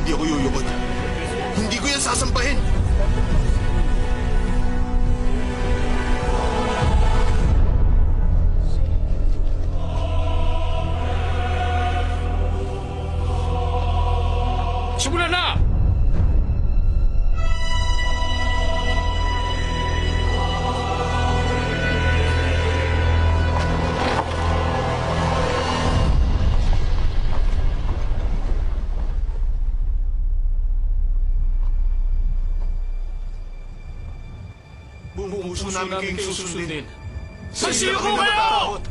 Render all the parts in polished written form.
Hindi ako yuyukot. Hindi ko yan sasampahin. Simulan na! Buong puso namin kayong susundin. Sa sino kami ko kayo? matatakot.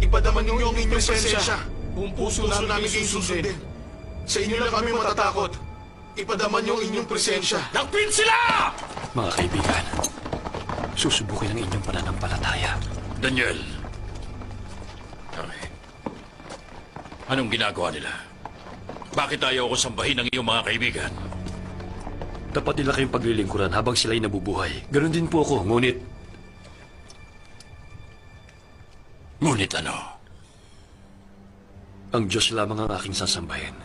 Ipadaman ninyo ang inyong presensya. Buong puso namin kayong susundin. Sa inyo lang kami matatakot. Ipadaman niyo ang inyong presensya. Nagpin sila! Mga kaibigan, susubukin ang inyong pananampalataya. Daniel. Okay. Anong ginagawa nila? Bakit ayaw ko sambahin ng iyong mga kaibigan? Dapat nila kayong paglilingkuran habang sila'y nabubuhay. Ganon din po ako, ngunit Ngunit ano? ang Diyos lamang ang aking sasambahin.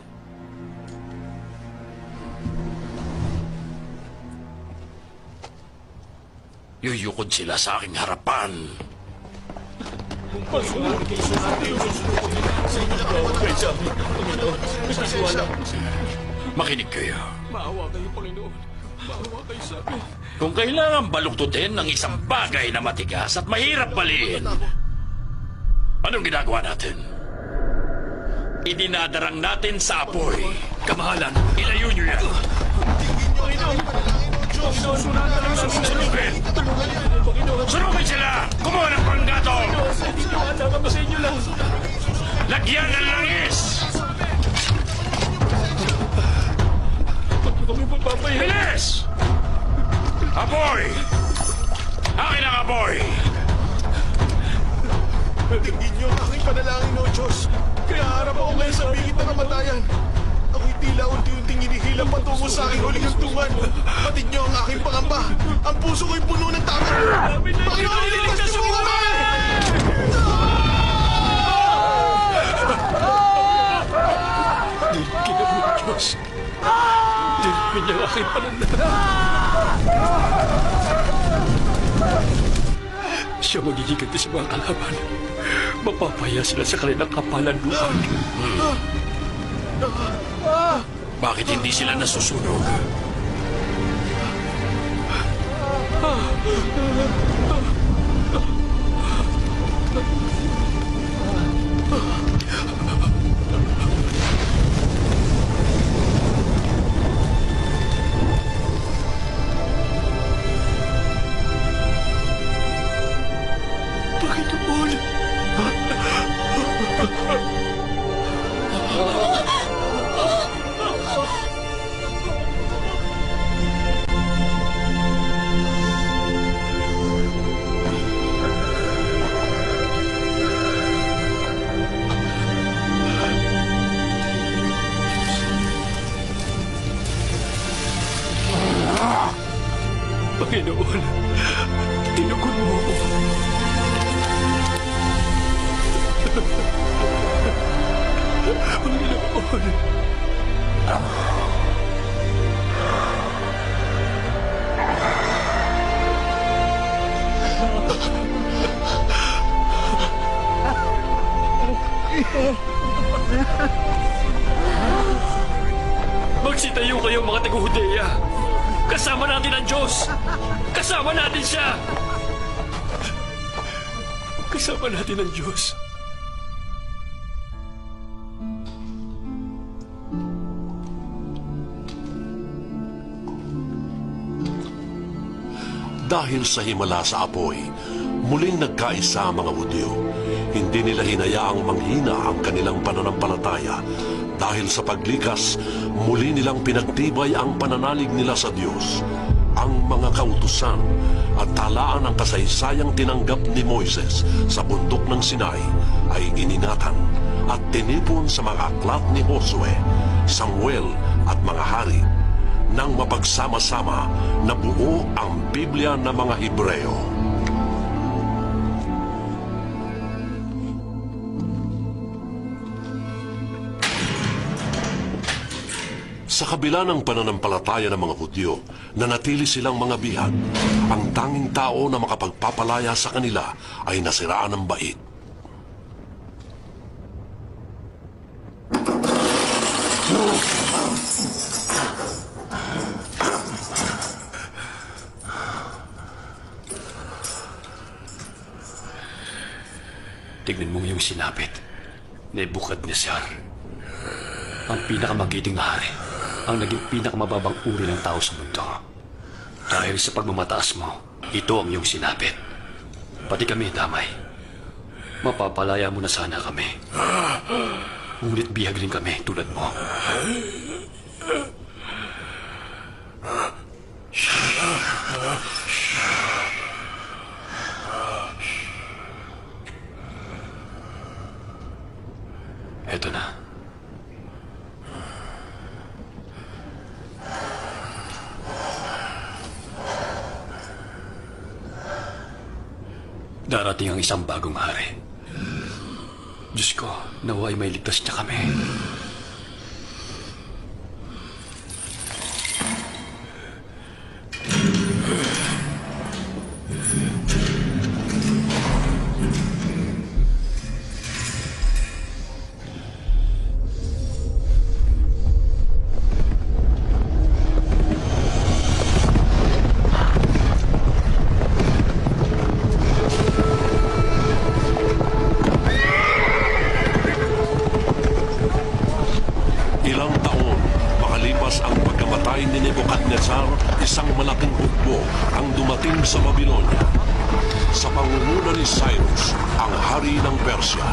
Yuyukod sila sa aking harapan. Makinig kayo. Maawa kayo, Panginoon. Maawa kayo sa akin. Kung kailangan baluktutin ng isang bagay na matigas at mahirap baliin, anong ginagawa natin? Idinadarang natin sa apoy. Kamahalan, ilayo niyo yan. Sunugin! Sunugin sila! Kumuha ng panggato! Lagyan ng langis! Bilis! Apoy! Akin ang apoy! Tingin niyo ang aking panalangin, O Diyos. Kaya harap ako ngayon sa bingit na kamatayan. Ako'y tila unti-unting inihilap patungo sa aking huling hantungan. Patid niyo ang aking pangamba. Ang puso ko'y puno ng takot. Panginoon, iligtas niyo kami! Dilipin ang mga Diyos. Dilipin niya ang aking pananampalataya. Siya magigiganti sa mga kalaban. Mapapaya sila sa kanilang kapalanduan. Bakit hindi sila nasusunog? Panginoon! Panginoon, tinugon mo ko. Panginoon. Magsitayo kayo mga taga-Hudeya. Kasama natin ang Diyos. Kasama natin siya. Kasama natin ang Diyos. Dahil sa himala sa apoy, muling nagkaisa ang mga Hudyo. Hindi nila hinayaang manghina ang kanilang pananampalataya. Dahil sa paglikas, muli nilang pinagtibay ang pananalig nila sa Diyos. Ang mga kautusan at talaan ng kasaysayang tinanggap ni Moises sa bundok ng Sinai ay iningatan at tinipon sa mga aklat ni Josue, Samuel at mga hari. Nang mapagsama-sama, nabuo ang Biblia ng mga Hebreo. Sa kabila ng pananampalataya ng mga Hudyo, nanatili silang mga bihag. Ang tanging tao na makapagpapalaya sa kanila ay nasiraan ng bait. Tignan mo yung sinapit. Nebukadnesar. Ang pinakamagiting na hari. Ang naging pinakamababang uri ng tao sa mundo. Dahil sa pagmamataas mo, ito ang iyong sinapit. Pati kami, damay. Mapapalaya mo na sana kami. Ngunit bihag rin kami tulad mo. Eto na. Darating ang isang bagong hari. Diyos ko, naway may ligtas niya kami. Ilang taon makalipas ang pagkamatay ni Nebukadnesar, isang malaking hukbo ang dumating sa Babylonia. Sa pangunguna ni Cyrus, ang hari ng Persya.